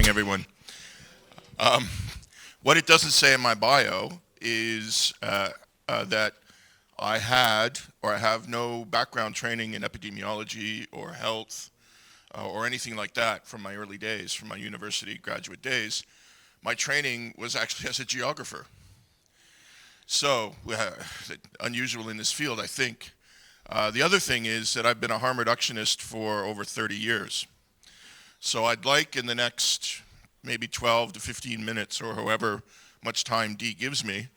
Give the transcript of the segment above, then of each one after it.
morning, everyone. What it doesn't say in my bio is that I had or I have no background training in epidemiology or health or anything like that from my early days, from my university graduate days. My training was actually as a geographer. So, unusual in this field, I think. The other thing is that I've been a harm reductionist for over 30 years. So I'd like in the next maybe 12 to 15 minutes or however much time Dee gives me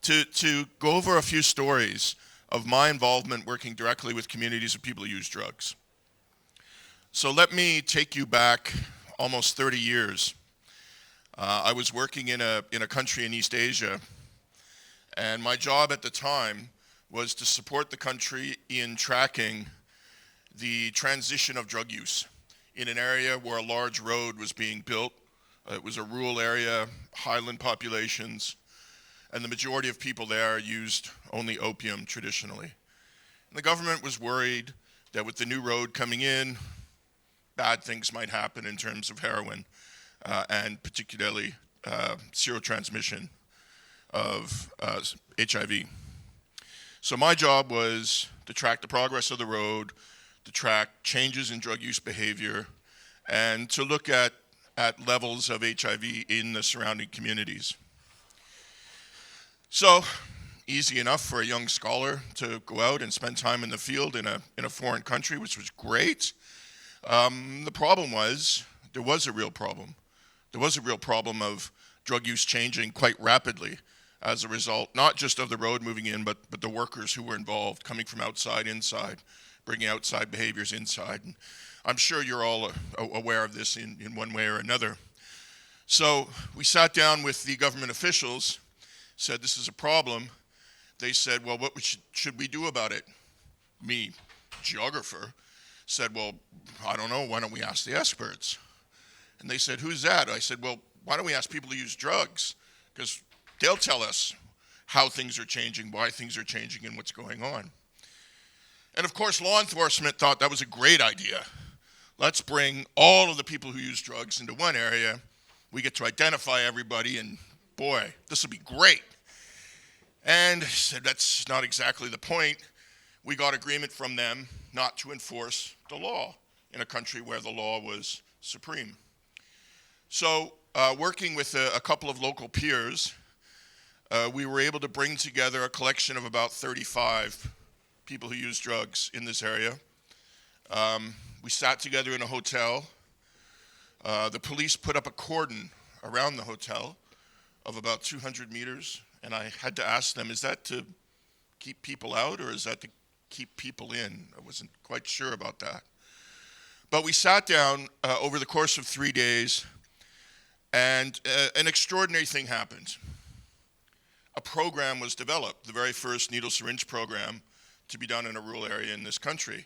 to go over a few stories of my involvement working directly with communities of people who use drugs. So let me take you back almost 30 years. I was working in a country in East Asia, and my job at the time was to support the country in tracking the transition of drug use in an area where a large road was being built. It was a rural area, highland populations, and the majority of people there used only opium traditionally. And the government was worried that with the new road coming in, bad things might happen in terms of heroin and particularly serotransmission of HIV. So my job was to track the progress of the road, to track changes in drug use behavior, and to look at levels of HIV in the surrounding communities. So, easy enough for a young scholar to go out and spend time in the field in a foreign country, which was great. The problem was, there was a real problem. There was a real problem of drug use changing quite rapidly as a result, not just of the road moving in, but the workers who were involved, coming from outside, inside, bringing outside behaviors inside. And I'm sure you're all aware of this in one way or another. So we sat down with the government officials, said this is a problem. They said, well, what should we do about it? Me, geographer, said, well, I don't know, why don't we ask the experts? And they said, who's that? I said, well, why don't we ask people who use drugs? Because they'll tell us how things are changing, why things are changing, and what's going on. And of course, law enforcement thought that was a great idea. Let's bring all of the people who use drugs into one area. We get to identify everybody, and boy, this will be great. And I said, that's not exactly the point. We got agreement from them not to enforce the law in a country where the law was supreme. So working with a couple of local peers, we were able to bring together a collection of about 35 people who use drugs in this area. We sat together in a hotel. The police put up a cordon around the hotel of about 200 meters, and I had to ask them, is that to keep people out or is that to keep people in? I wasn't quite sure about that. But we sat down over the course of 3 days, and an extraordinary thing happened. A program was developed, the very first needle syringe program to be done in a rural area in this country.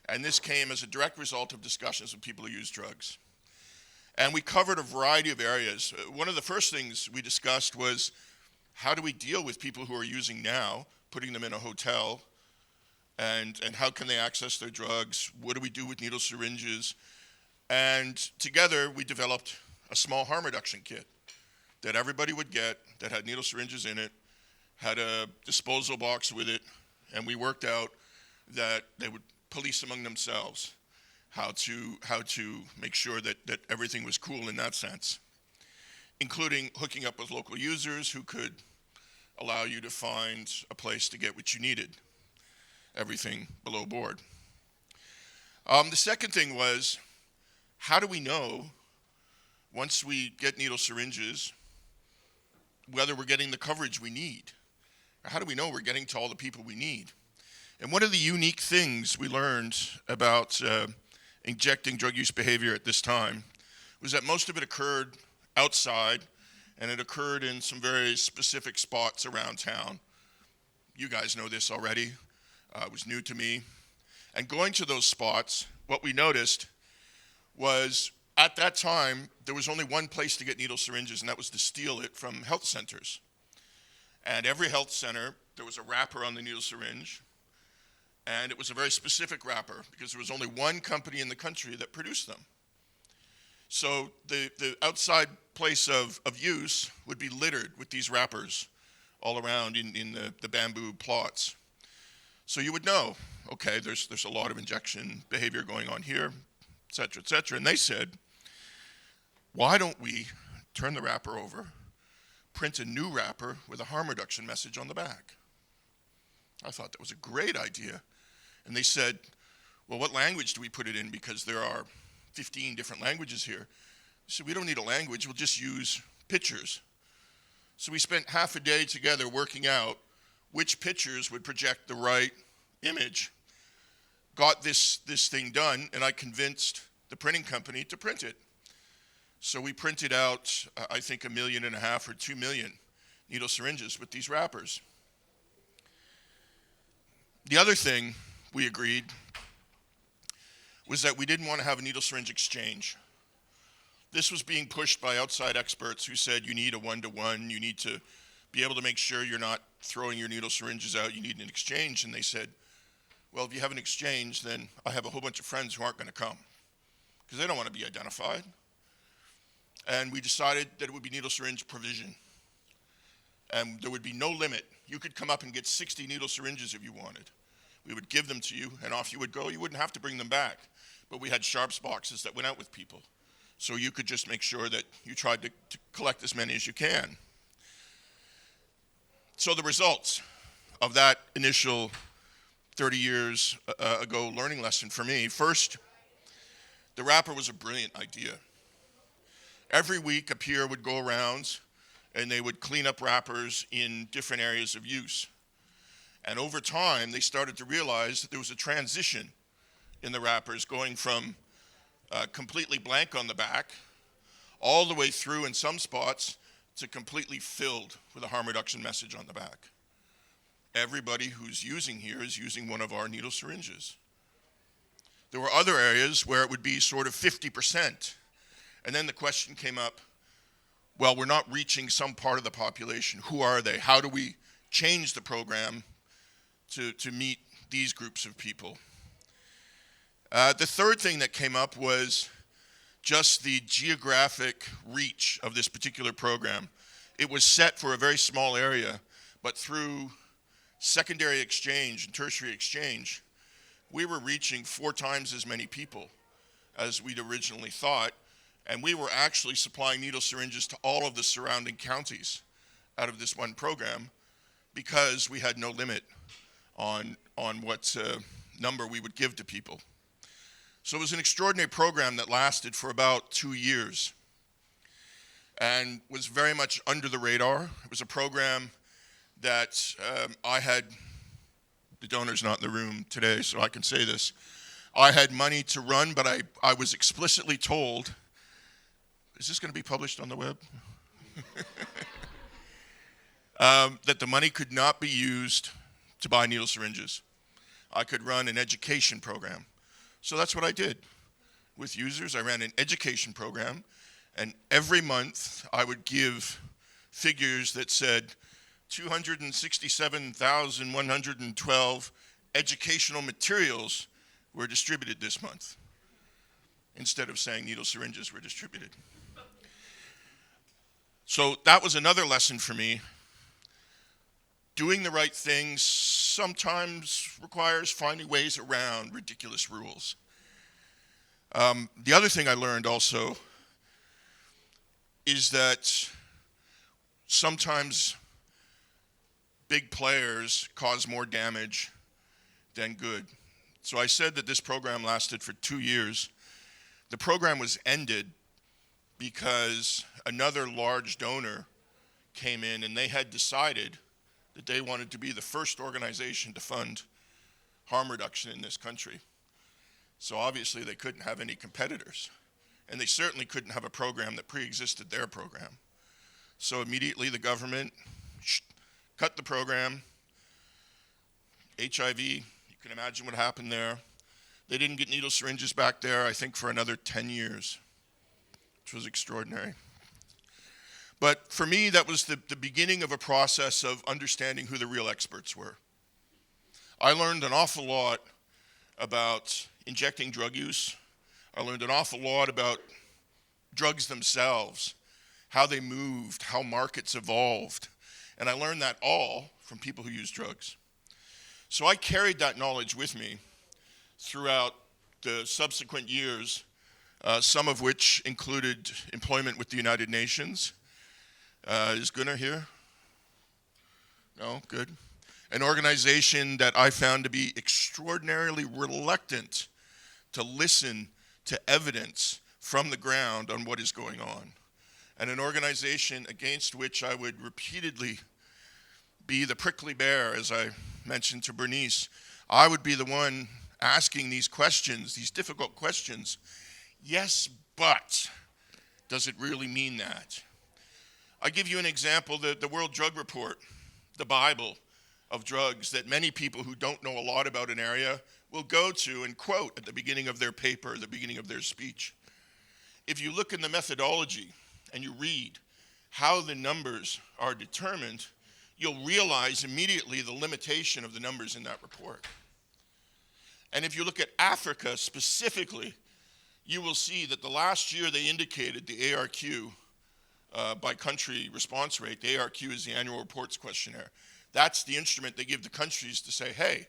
And this came as a direct result of discussions with people who use drugs. And we covered a variety of areas. One of the first things we discussed was, how do we deal with people who are using now, putting them in a hotel, and how can they access their drugs? What do we do with needle syringes? And together we developed a small harm reduction kit that everybody would get that had needle syringes in it, had a disposal box with it, and we worked out that they would police among themselves how to make sure that everything was cool in that sense, including hooking up with local users who could allow you to find a place to get what you needed, everything below board. The second thing was, how do we know, once we get needle syringes, whether we're getting the coverage we need? Or how do we know we're getting to all the people we need? And one of the unique things we learned about injecting drug use behavior at this time was that most of it occurred outside, and it occurred in some very specific spots around town. You guys know this already. It was new to me. And going to those spots, what we noticed was, at that time, there was only one place to get needle syringes, and that was to steal it from health centers. And every health center, there was a wrapper on the needle syringe, and it was a very specific wrapper because there was only one company in the country that produced them. So the outside place of use would be littered with these wrappers all around in the bamboo plots. So you would know, okay, there's a lot of injection behavior going on here, et cetera, et cetera. And they said, why don't we turn the wrapper over, print a new wrapper with a harm reduction message on the back? I thought that was a great idea. And they said, well, what language do we put it in? Because there are 15 different languages here. So we don't need a language, we'll just use pictures. So we spent half a day together working out which pictures would project the right image. Got this thing done, and I convinced the printing company to print it. So we printed out, I think, 1.5 million or 2 million needle syringes with these wrappers. The other thing we agreed was that we didn't want to have a needle syringe exchange. This was being pushed by outside experts who said you need a one-to-one, you need to be able to make sure you're not throwing your needle syringes out, you need an exchange. And they said, well, if you have an exchange, then I have a whole bunch of friends who aren't going to come because they don't want to be identified. And we decided that it would be needle syringe provision. And there would be no limit. You could come up and get 60 needle syringes if you wanted. We would give them to you, and off you would go. You wouldn't have to bring them back. But we had sharps boxes that went out with people. So you could just make sure that you tried to collect as many as you can. So the results of that initial 30 years ago learning lesson for me, first, the wrapper was a brilliant idea. Every week a peer would go around and they would clean up wrappers in different areas of use. And over time, they started to realize that there was a transition in the wrappers going from completely blank on the back all the way through in some spots to completely filled with a harm reduction message on the back. Everybody who's using here is using one of our needle syringes. There were other areas where it would be sort of 50%. And then the question came up, well, we're not reaching some part of the population. Who are they? How do we change the program to meet these groups of people? The third thing that came up was just the geographic reach of this particular program. It was set for a very small area, but through secondary exchange and tertiary exchange, we were reaching 4 times as many people as we'd originally thought, and we were actually supplying needle syringes to all of the surrounding counties out of this one program because we had no limit on what number we would give to people. So it was an extraordinary program that lasted for about 2 years and was very much under the radar. It was a program that I had, the donor's not in the room today, so I can say this. I had money to run, but I was explicitly told, is this going to be published on the web? That the money could not be used to buy needle syringes. I could run an education program. So that's what I did. With users, I ran an education program, and every month I would give figures that said 267,112 educational materials were distributed this month, instead of saying needle syringes were distributed. So that was another lesson for me. Doing the right things sometimes requires finding ways around ridiculous rules. The other thing I learned also is that sometimes big players cause more damage than good. So I said that this program lasted for 2 years. The program was ended because another large donor came in and they had decided that they wanted to be the first organization to fund harm reduction in this country. So obviously they couldn't have any competitors, and they certainly couldn't have a program that pre-existed their program. So immediately the government cut the program. HIV, you can imagine what happened there. They didn't get needle syringes back there, I think, for another 10 years, which was extraordinary. But for me, that was the beginning of a process of understanding who the real experts were. I learned an awful lot about injecting drug use. I learned an awful lot about drugs themselves, how they moved, how markets evolved. And I learned that all from people who use drugs. So I carried that knowledge with me throughout the subsequent years, some of which included employment with the United Nations. Is Gunnar here? No? Good. An organization that I found to be extraordinarily reluctant to listen to evidence from the ground on what is going on. And an organization against which I would repeatedly be the prickly bear, as I mentioned to Bernice. I would be the one asking these questions, these difficult questions. Yes, but does it really mean that? I give you an example, the World Drug Report, the Bible of drugs that many people who don't know a lot about an area will go to and quote at the beginning of their paper, the beginning of their speech. If you look in the methodology and you read how the numbers are determined, you'll realize immediately the limitation of the numbers in that report. And if you look at Africa specifically, you will see that the last year they indicated the ARQ by country response rate. The ARQ is the annual reports questionnaire. That's the instrument they give the countries to say, hey,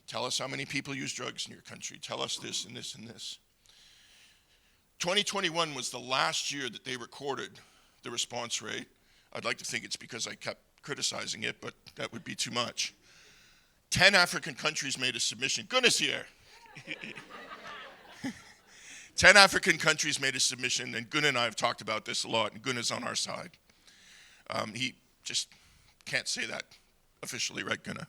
tell us how many people use drugs in your country. Tell us this and this and this. 2021 was the last year that they recorded the response rate. I'd like to think it's because I kept criticizing it, but that would be too much. 10 African countries made a submission. Goodness here. 10 African countries made a submission, and Gunnar and I have talked about this a lot, and Gunnar's on our side. He just can't say that officially, right, Gunnar?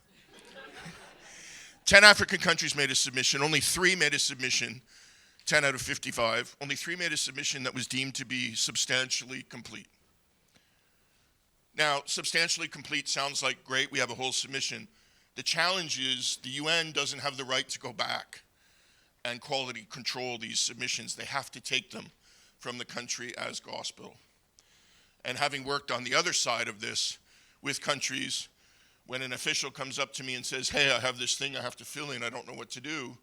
10 African countries made a submission. Only 3 made a submission, 10 out of 55. Only 3 made a submission that was deemed to be substantially complete. Now, substantially complete sounds like great, we have a whole submission. The challenge is the UN doesn't have the right to go back and quality control these submissions. They have to take them from the country as gospel. And having worked on the other side of this with countries, when an official comes up to me and says, hey, I have this thing I have to fill in, I don't know what to do,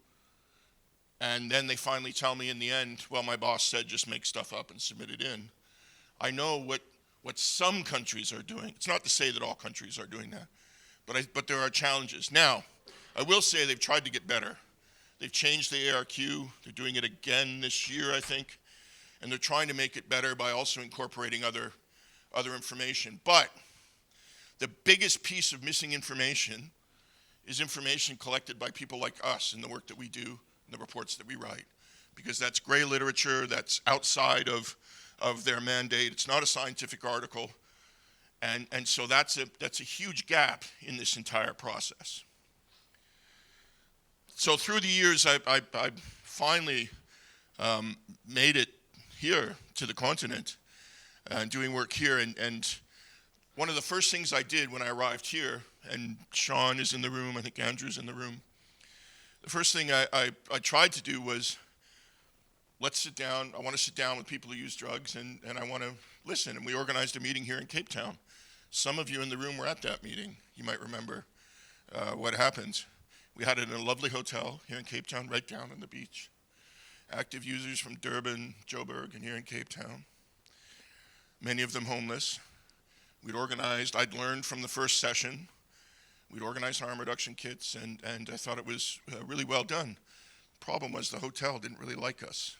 and then they finally tell me in the end, well, my boss said just make stuff up and submit it in. I know what some countries are doing. It's not to say that all countries are doing that, but there are challenges. Now, I will say they've tried to get better. They've changed the ARQ. They're doing it again this year, I think, and they're trying to make it better by also incorporating other information. But the biggest piece of missing information is information collected by people like us in the work that we do and the reports that we write, because that's gray literature, that's outside of their mandate. It's not a scientific article, and so that's a huge gap in this entire process. So through the years, I finally made it here to the continent and doing work here. And one of the first things I did when I arrived here, and Sean is in the room, I think Andrew's in the room, the first thing I tried to do was, let's sit down. I want to sit down with people who use drugs, and I want to listen. And we organized a meeting here in Cape Town. Some of you in the room were at that meeting. You might remember what happened. We had it in a lovely hotel here in Cape Town, right down on the beach. Active users from Durban, Joburg, and here in Cape Town. Many of them homeless. I'd learned from the first session. We'd organized harm reduction kits, and I thought it was really well done. The problem was the hotel didn't really like us,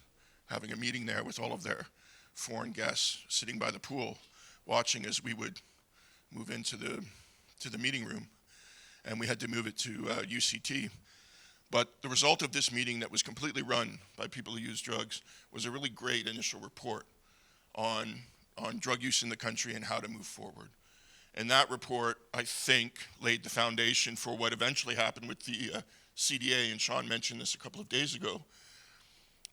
having a meeting there with all of their foreign guests sitting by the pool, watching as we would move into the meeting room. And we had to move it to UCT. But the result of this meeting that was completely run by people who use drugs was a really great initial report on drug use in the country and how to move forward. And that report, I think, laid the foundation for what eventually happened with the CDA, and Sean mentioned this a couple of days ago,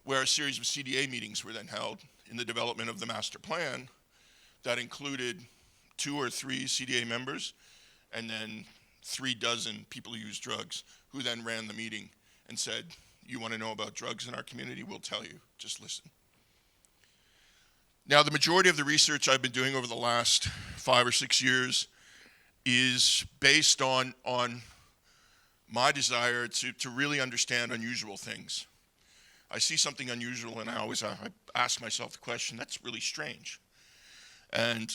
where a series of CDA meetings were then held in the development of the master plan that included 2 or 3 CDA members and then 36 people who use drugs, who then ran the meeting and said, you want to know about drugs in our community, we'll tell you, just listen. Now, the majority of the research I've been doing over the last 5 or 6 years is based on my desire to really understand unusual things. I see something unusual, and I ask myself the question, that's really strange, and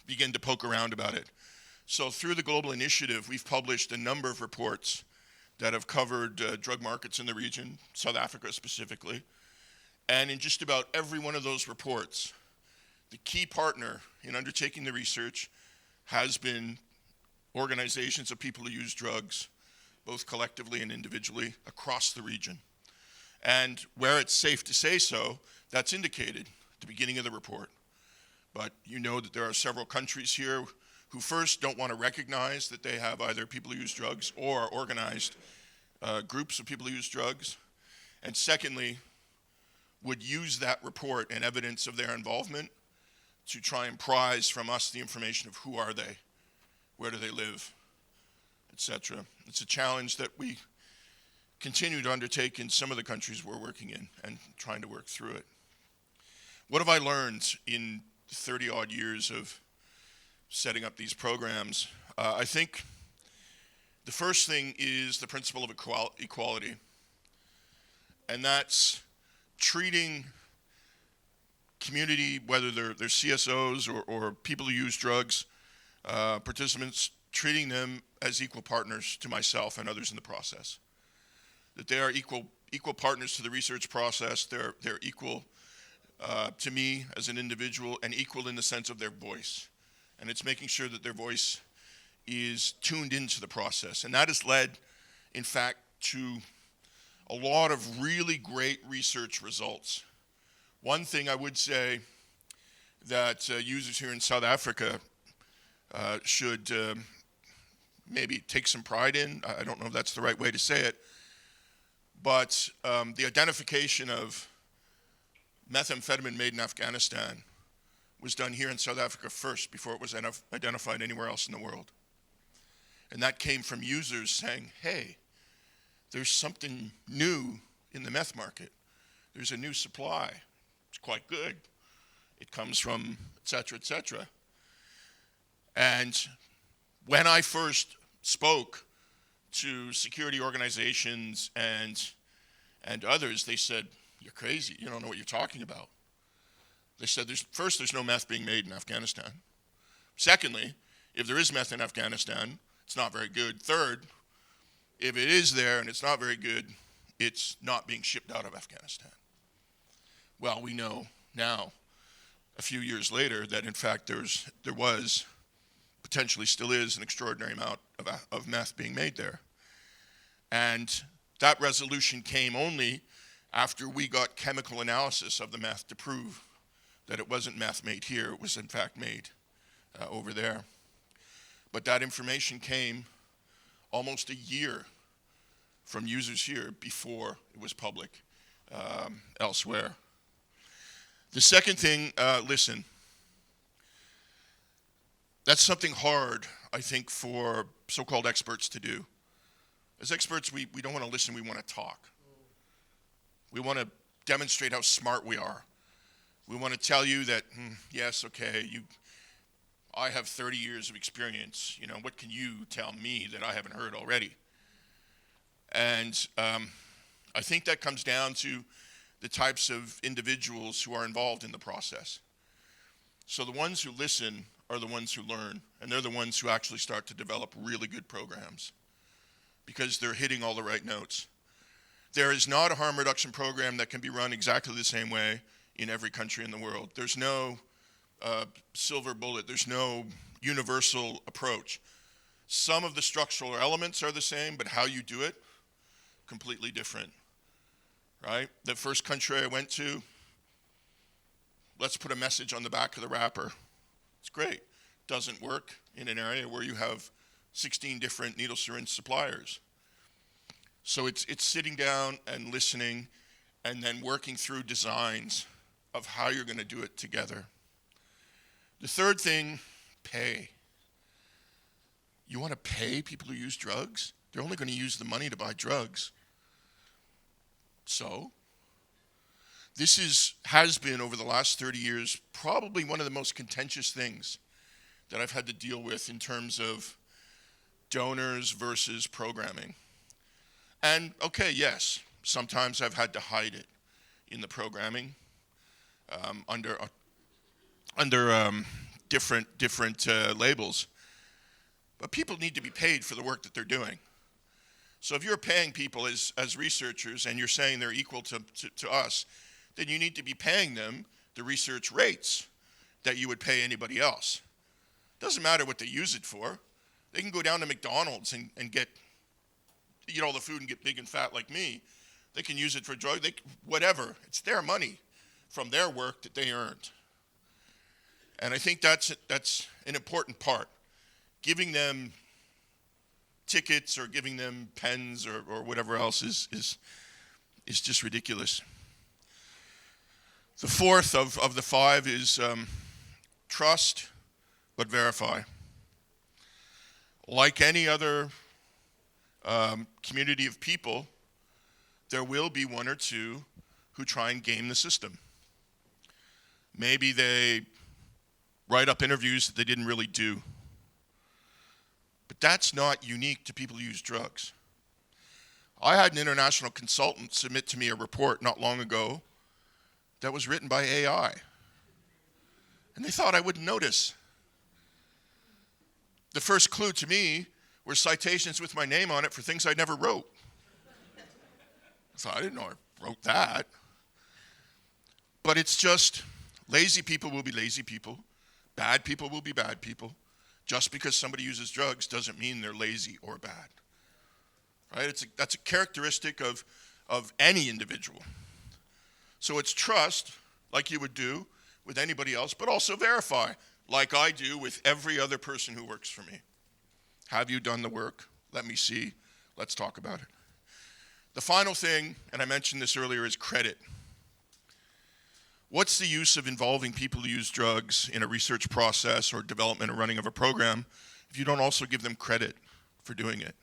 begin to poke around about it. So through the global initiative, we've published a number of reports that have covered drug markets in the region, South Africa specifically. And in just about every one of those reports, the key partner in undertaking the research has been organizations of people who use drugs, both collectively and individually, across the region. And where it's safe to say so, that's indicated at the beginning of the report. But you know that there are several countries here who first don't want to recognize that they have either people who use drugs or organized groups of people who use drugs. And secondly, would use that report and evidence of their involvement to try and prize from us the information of who are they, where do they live, etc. It's a challenge that we continue to undertake in some of the countries we're working in and trying to work through it. What have I learned in 30 odd years of setting up these programs? I think the first thing is the principle of equality. And that's treating community, whether they're CSOs or people who use drugs, participants, treating them as equal partners to myself and others in the process. That they are equal partners to the research process. They're equal to me as an individual, and equal in the sense of their voice. And it's making sure that their voice is tuned into the process. And that has led, in fact, to a lot of really great research results. One thing I would say that users here in South Africa should maybe take some pride in, I don't know if that's the right way to say it, but the identification of methamphetamine made in Afghanistan was done here in South Africa first before it was identified anywhere else in the world. And that came from users saying, hey, there's something new in the meth market. There's a new supply. It's quite good. It comes from et cetera, and when I first spoke to security organizations and others, they said, you're crazy, you don't know what you're talking about. They said, there's no meth being made in Afghanistan. Secondly, if there is meth in Afghanistan, it's not very good. Third, if it is there and it's not very good, it's not being shipped out of Afghanistan. Well, we know now, a few years later, that in fact there was, potentially still is, an extraordinary amount of meth being made there. And that resolution came only after we got chemical analysis of the meth to prove that it wasn't meth made here, it was in fact made over there. But that information came almost a year from users here before it was public elsewhere. The second thing, listen. That's something hard, I think, for so-called experts to do. As experts, we don't want to listen, we want to talk. We want to demonstrate how smart we are. We want to tell you that, yes, okay, I have 30 years of experience. You know, what can you tell me that I haven't heard already? And I think that comes down to the types of individuals who are involved in the process. So the ones who listen are the ones who learn, and they're the ones who actually start to develop really good programs because they're hitting all the right notes. There is not a harm reduction program that can be run exactly the same way in every country in the world. There's no silver bullet. There's no universal approach. Some of the structural elements are the same, but how you do it, completely different, right? The first country I went to, let's put a message on the back of the wrapper. It's great. Doesn't work in an area where you have 16 different needle syringe suppliers. So it's sitting down and listening and then working through designs of how you're going to do it together. The third thing, pay. You want to pay people who use drugs? They're only going to use the money to buy drugs. So this has been, over the last 30 years, probably one of the most contentious things that I've had to deal with in terms of donors versus programming. And okay, yes, Sometimes I've had to hide it in the programming under different labels. But people need to be paid for the work that they're doing. So if you're paying people as researchers and you're saying they're equal to us, then you need to be paying them the research rates that you would pay anybody else. Doesn't matter what they use it for. They can go down to McDonald's and eat all the food and get big and fat like me. They can use it for drugs, whatever. It's their money from their work that they earned. And I think that's an important part. Giving them tickets or giving them pens or whatever else is just ridiculous. The fourth of the five is trust, but verify. Like any other community of people, there will be one or two who try and game the system. Maybe they write up interviews that they didn't really do. But that's not unique to people who use drugs. I had an international consultant submit to me a report not long ago that was written by AI. And they thought I wouldn't notice. The first clue to me were citations with my name on it for things I never wrote. So I didn't know I wrote that. But it's just, lazy people will be lazy people. Bad people will be bad people. Just because somebody uses drugs doesn't mean they're lazy or bad. Right? That's a characteristic of any individual. So it's trust, like you would do with anybody else, but also verify, like I do with every other person who works for me. Have you done the work? Let me see. Let's talk about it. The final thing, and I mentioned this earlier, is credit. What's the use of involving people who use drugs in a research process or development or running of a program if you don't also give them credit for doing it?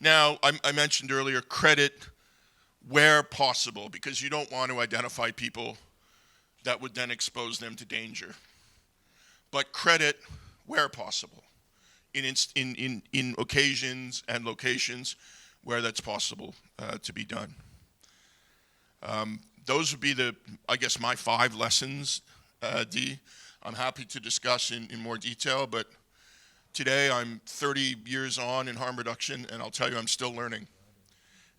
Now, I mentioned earlier credit where possible, because you don't want to identify people that would then expose them to danger. But credit where possible, in occasions and locations where that's possible to be done. Those would be my 5 lessons, Dee. I'm happy to discuss in more detail, but today I'm 30 years on in harm reduction, and I'll tell you I'm still learning.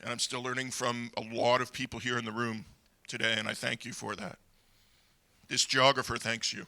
And I'm still learning from a lot of people here in the room today, and I thank you for that. This geographer thanks you.